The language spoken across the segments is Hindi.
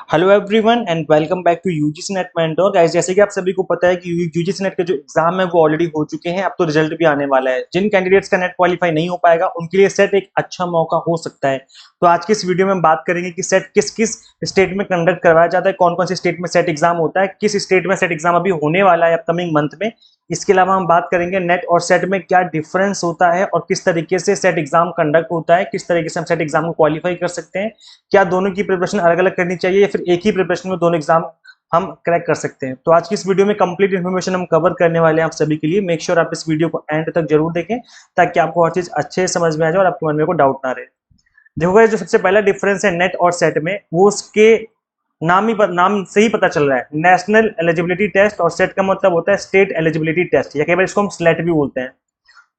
Hello everyone and welcome back to UGC NET mentor guys. जैसे कि आप सभी को पता है कि यूजीसी नेट के जो एग्जाम है वो ऑलरेडी हो चुके हैं। अब तो रिजल्ट भी आने वाला है। जिन कैंडिडेट्स का नेट क्वालिफाई नहीं हो पाएगा उनके लिए सेट एक अच्छा मौका हो सकता है। तो आज की इस वीडियो में हम बात करेंगे कि सेट किस किस स्टेट में कंडक्ट करवाया जाता है, कौन कौन से स्टेट में सेट एग्जाम होता है, किस स्टेट में सेट एग्जाम अभी होने वाला है अपकमिंग मंथ में। इसके अलावा हम बात करेंगे नेट और सेट में क्या डिफरेंस होता है और किस तरीके से सेट एग्जाम कंडक्ट होता है, किस तरीके से हम सेट एग्जाम को क्वालिफाई कर सकते हैं, क्या दोनों की प्रिपरेशन अलग अलग करनी चाहिए या फिर एक ही प्रिपरेशन में दोनों एग्जाम हम क्रैक कर सकते हैं। तो आज की इस वीडियो में कंप्लीट इन्फॉर्मेशन हम कवर करने वाले हैं आप सभी के लिए। मेक श्योर आप इस वीडियो को एंड तक जरूर देखें ताकि आपको हर चीज अच्छे से समझ में आ जाए और आपके मन में कोई डाउट ना रहे। देखो गाइस, जो सबसे पहला डिफरेंस है नेट और सेट में, वो उसके नाम से ही पता चल रहा है। नेशनल एलिजिबिलिटी टेस्ट और सेट का मतलब होता है स्टेट एलिजिबिलिटी टेस्ट, या कई बार इसको हम स्लेट भी बोलते हैं।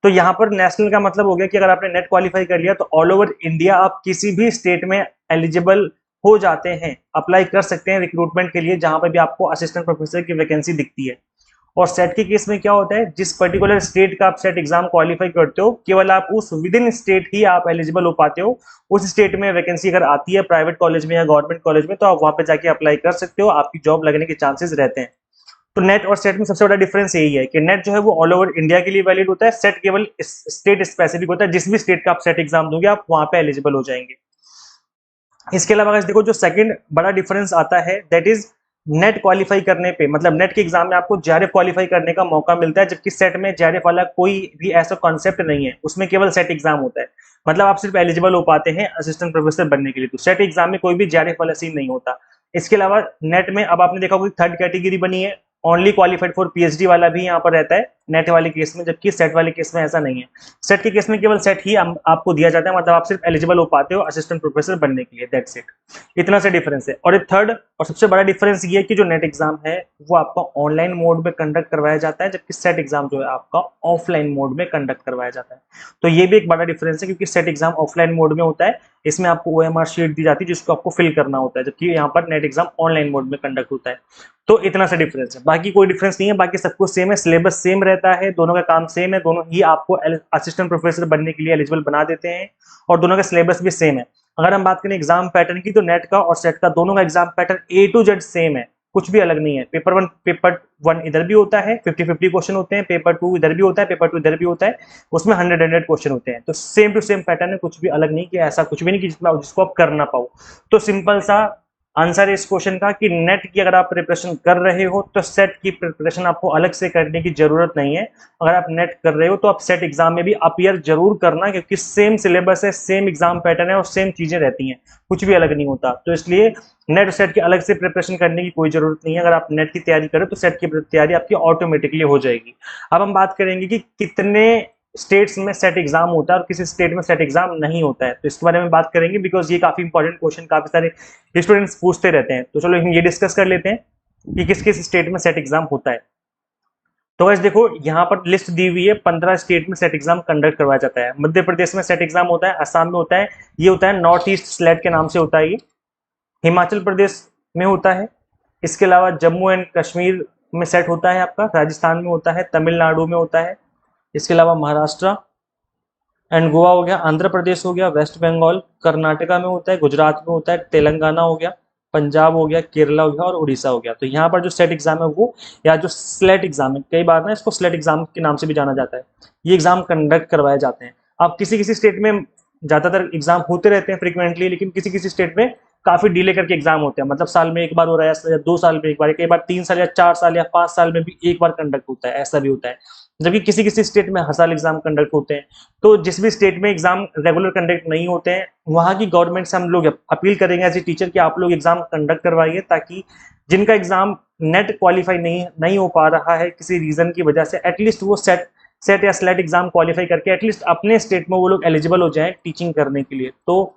तो यहाँ पर नेशनल का मतलब हो गया कि अगर आपने नेट क्वालिफाई कर लिया तो ऑल ओवर इंडिया आप किसी भी स्टेट में एलिजिबल हो जाते हैं, अप्लाई कर सकते हैं रिक्रूटमेंट के लिए, जहां पर भी आपको असिस्टेंट प्रोफेसर की वैकेंसी दिखती है। और सेट के केस में क्या होता है, जिस पर्टिकुलर स्टेट का आप सेट एग्जाम क्वालिफाई करते हो, केवल आप उस विद इन स्टेट ही आप एलिजिबल हो पाते हो। उस स्टेट में वैकेंसी अगर आती है प्राइवेट कॉलेज में या गवर्नमेंट कॉलेज में, तो आप वहां पे जाके अप्लाई कर सकते हो, आपकी जॉब लगने के चांसेस रहते हैं। तो नेट और सेट में सबसे बड़ा डिफरेंस यही है कि नेट जो है वो ऑल ओवर इंडिया के लिए वैलिड होता है, सेट केवल स्टेट स्पेसिफिक होता है। जिस भी स्टेट का आप सेट एग्जाम दोगे आप वहां पे एलिजिबल हो जाएंगे। इसके अलावा अगर देखो, जो सेकंड बड़ा डिफरेंस आता है दैट इज नेट क्वालिफाई करने पे, मतलब नेट के एग्जाम में आपको जेआरएफ क्वालिफाई करने का मौका मिलता है, जबकि सेट में जेआरएफ वाला कोई भी ऐसा कॉन्सेप्ट नहीं है, उसमें केवल सेट एग्जाम होता है। मतलब आप सिर्फ एलिजिबल हो पाते हैं असिस्टेंट प्रोफेसर बनने के लिए। तो सेट एग्जाम में कोई भी जेआरएफ वाला सीन नहीं होता। इसके अलावा नेट में अब आपने देखा होगा थर्ड कैटेगरी बनी है, ओनली क्वालिफाइड फॉर पीएचडी वाला भी यहाँ पर रहता है नेट वाले केस में, जबकि सेट वाले केस में ऐसा नहीं है। सेट के केस में केवल सेट ही आपको दिया जाता है, मतलब आप सिर्फ एलिजिबल हो पाते हो असिस्टेंट प्रोफेसर बनने के लिए, दैट्स इट। इतना सा डिफरेंस है। और एक थर्ड और सबसे बड़ा डिफरेंस ये है कि जो नेट एग्जाम है वो आपका ऑनलाइन मोड में कंडक्ट करवाया जाता है, जबकि सेट एग्जाम जो है आपका ऑफलाइन मोड में कंडक्ट करवाया जाता है। तो ये भी एक बड़ा डिफरेंस है, क्योंकि सेट एग्जाम ऑफलाइन मोड में होता है, इसमें आपको ओएमआर शीट दी जाती है जिसको आपको फिल करना होता है, जबकि यहाँ पर नेट एग्जाम ऑनलाइन मोड में कंडक्ट होता है। तो इतना सा डिफरेंस है, बाकी कोई डिफरेंस नहीं है, बाकी सब कुछ सेम है, सिलेबस सेम रहता है, दोनों का काम सेम है, दोनों ही आपको असिस्टेंट प्रोफेसर बनने के लिए एलिजिबल बना देते हैं और दोनों का सिलेबस भी सेम है। अगर हम बात करें एग्जाम पैटर्न की, तो नेट का और सेट का दोनों का exam pattern A to Z same है, कुछ भी अलग नहीं है। पेपर वन इधर भी होता है, 50-50 क्वेश्चन होते हैं, पेपर टू इधर भी होता है, पेपर टू इधर भी होता है, उसमें 100 क्वेश्चन होते हैं। तो सेम टू सेम पैटर्न है, कुछ भी अलग नहीं कि ऐसा कुछ भी नहीं कि जिसको आप कर ना पाओ। तो सिंपल सा आंसर है इस क्वेश्चन का कि नेट की अगर आप प्रिपरेशन कर रहे हो तो सेट की प्रिपरेशन आपको अलग से करने की जरूरत नहीं है। अगर आप नेट कर रहे हो तो आप सेट एग्जाम में भी अपीयर जरूर करना, क्योंकि सेम सिलेबस है, सेम एग्जाम पैटर्न है और सेम चीजें रहती हैं, कुछ भी अलग नहीं होता। तो इसलिए नेट और सेट की अलग से प्रिपरेशन करने की कोई जरूरत नहीं है। अगर आप नेट की तैयारी करें तो सेट की तैयारी आपकी ऑटोमेटिकली हो जाएगी। अब हम बात करेंगे कि कितने स्टेट्स में सेट एग्जाम होता है और किसी स्टेट में सेट एग्जाम नहीं होता है, तो इसके बारे में बात करेंगे, बिकॉज ये काफी इंपॉर्टेंट क्वेश्चन काफी सारे स्टूडेंट्स पूछते रहते हैं। तो चलो ये डिस्कस कर लेते हैं कि किस किस स्टेट में सेट एग्जाम होता है। तो वैसे देखो, यहाँ पर लिस्ट दी हुई है, 15 स्टेट में सेट एग्जाम कंडक्ट करवाया जाता है। मध्य प्रदेश में सेट एग्जाम होता है, असम में होता है, ये होता है नॉर्थ ईस्ट स्लेट के नाम से होता है ये। हिमाचल प्रदेश में होता है, इसके अलावा जम्मू एंड कश्मीर में सेट होता है आपका, राजस्थान में होता है, तमिलनाडु में होता है, इसके अलावा महाराष्ट्र एंड गोवा हो गया, आंध्र प्रदेश हो गया, वेस्ट बंगाल, कर्नाटका में होता है, गुजरात में होता है, तेलंगाना हो गया, पंजाब हो गया, केरला हो गया और उड़ीसा हो गया। तो यहाँ पर जो सेट एग्जाम है वो, या जो स्लेट एग्जाम है, कई बार ना इसको स्लेट एग्जाम के नाम से भी जाना जाता है, ये एग्जाम कंडक्ट करवाए जाते हैं। अब किसी किसी स्टेट में ज्यादातर एग्जाम होते रहते हैं फ्रिक्वेंटली, लेकिन किसी किसी स्टेट में काफी डिले करके एग्जाम होते हैं, मतलब साल में एक बार हो रहा है या 2 साल में एक बार, कई बार 3 साल या 4 साल या 5 साल में भी एक बार कंडक्ट होता है, ऐसा भी होता है। जबकि किसी किसी स्टेट में हर साल एग्जाम कंडक्ट होते हैं। तो जिस भी स्टेट में एग्जाम रेगुलर कंडक्ट नहीं होते हैं, वहां की गवर्नमेंट से हम लोग अपील करेंगे एज ए टीचर कि आप लोग एग्जाम कंडक्ट करवाइए, ताकि जिनका एग्जाम नेट क्वालिफाई नहीं हो पा रहा है किसी रीजन की वजह से, एटलीस्ट वो सेट या स्लेट एग्जाम क्वालिफाई करके एटलीस्ट अपने स्टेट में वो लोग एलिजिबल हो जाएं टीचिंग करने के लिए। तो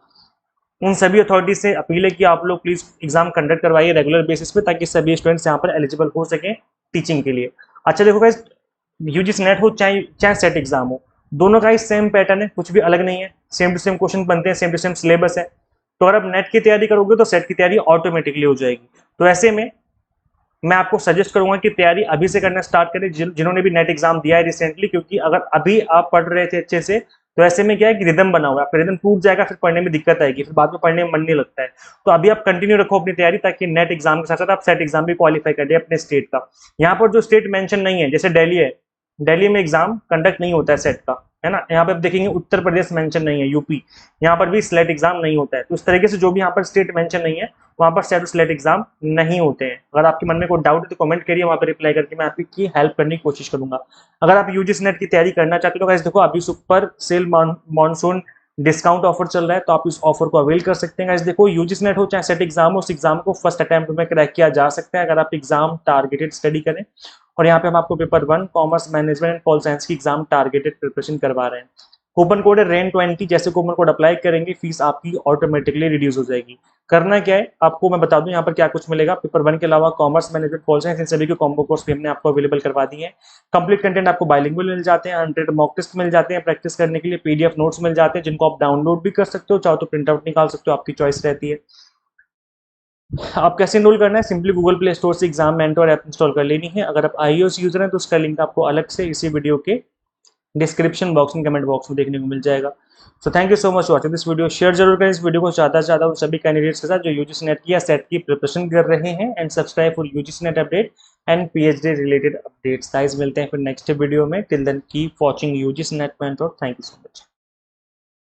उन सभी अथॉरिटी से अपील है कि आप लोग प्लीज एग्जाम कंडक्ट करवाइए रेगुलर बेसिस पे, ताकि सभी स्टूडेंट्स यहाँ पर एलिजिबल हो सके टीचिंग के लिए। अच्छा देखो गाइस, यूजीसी नेट हो चाहे चाहे सेट एग्जाम हो, दोनों का ही सेम पैटर्न है, कुछ भी अलग नहीं है, सेम टू सेम क्वेश्चन बनते हैं, सेम टू सेम सिलेबस है। तो अगर आप नेट की तैयारी करोगे तो सेट की तैयारी ऑटोमेटिकली हो जाएगी। तो ऐसे में मैं आपको सजेस्ट करूंगा कि तैयारी अभी से करना स्टार्ट करें, जिन्होंने भी नेट एग्जाम दिया है रिसेंटली, क्योंकि अगर अभी आप पढ़ रहे थे अच्छे से तो ऐसे में क्या है कि रिदम बना हुआ है, आपका रिदम टूट जाएगा, फिर पढ़ने में दिक्कत आएगी, फिर बाद में पढ़ने में मन नहीं लगता है। तो अभी आप कंटिन्यू रखो अपनी तैयारी, ताकि नेट एग्जाम के साथ साथ आप सेट एग्जाम भी क्वालिफाई कर दे अपने स्टेट का। यहाँ पर जो स्टेट मेंशन नहीं है, जैसे दिल्ली है, दिल्ली में एग्जाम कंडक्ट नहीं होता है सेट का, है ना। यहाँ पे आप देखेंगे उत्तर प्रदेश मेंशन नहीं है, यूपी, यहाँ पर भी स्लेट एग्जाम नहीं होता है। तो इस तरीके से जो भी यहाँ पर स्टेट मेंशन नहीं है, वहाँ पर सेट स्लेट एग्जाम नहीं होते हैं। अगर आपके मन में कोई डाउट है तो कमेंट करिए, वहाँ पर रिप्लाई करके मैं आपकी हेल्प करने की कोशिश करूंगा। अगर आप यूजीसी नेट की तैयारी करना चाहते हो तो देखो अभी super sale monsoon discount offer चल रहा है, तो आप इस ऑफर को अवेल कर सकते हैं। देखो यूजीसी नेट हो चाहे सेट एग्जाम हो, उस एग्जाम को फर्स्ट अटेम्प्ट में क्रैक किया जा सकता है अगर आप एग्जाम टारगेटेड स्टडी करें। और यहाँ पे हम आपको paper 1 commerce management and pol science की एग्जाम टारगेटेड प्रिपरेशन करवा रहे हैं। कूपन कोड है REN20, जैसे कूपन कोड अप्लाई करेंगे फीस आपकी ऑटोमेटिकली रिड्यूस हो जाएगी। करना क्या है आपको मैं बता दूं यहाँ पर क्या कुछ मिलेगा। पेपर 1 के अलावा कॉमर्स मैनेजमेंट पॉल साइंस इन सभी के कॉम्बो कोर्स भी हमने आपको अवेलेबल करवा दिए हैं। कंप्लीट कंटेंट आपको बाइलिंगुअल मिल जाते हैं, 100 मॉक टेस्ट मिल जाते हैं प्रैक्टिस करने के लिए, पीडीएफ नोट्स मिल जाते हैं जिनको आप डाउनलोड भी कर सकते हो, चाहो तो प्रिंट आउट निकाल सकते हो, आपकी चॉइस रहती है। आप कैसे इनरोल करना है, सिंपली गूगल प्ले स्टोर से एग्जाम मेंटर ऐप इंस्टॉल कर लेनी है। अगर आप iOS यूजर हैं तो उसका लिंक आपको अलग से इसी वीडियो के डिस्क्रिप्शन बॉक्स में कमेंट बॉक्स में देखने को मिल जाएगा। So thank you so much watching this video. Share जरूर करें इस वीडियो को ज़्यादा से ज़्यादा उन सभी कैंडिडेट्स के साथ जो यूजीसी नेट की या सेट की प्रिपरेशन कर रहे हैं। And subscribe for UGC NET update and PhD related updates. Guys मिलते हैं फिर नेक्स्ट वीडियो में। Till then keep watching UGC NET mentor. Thank you so much.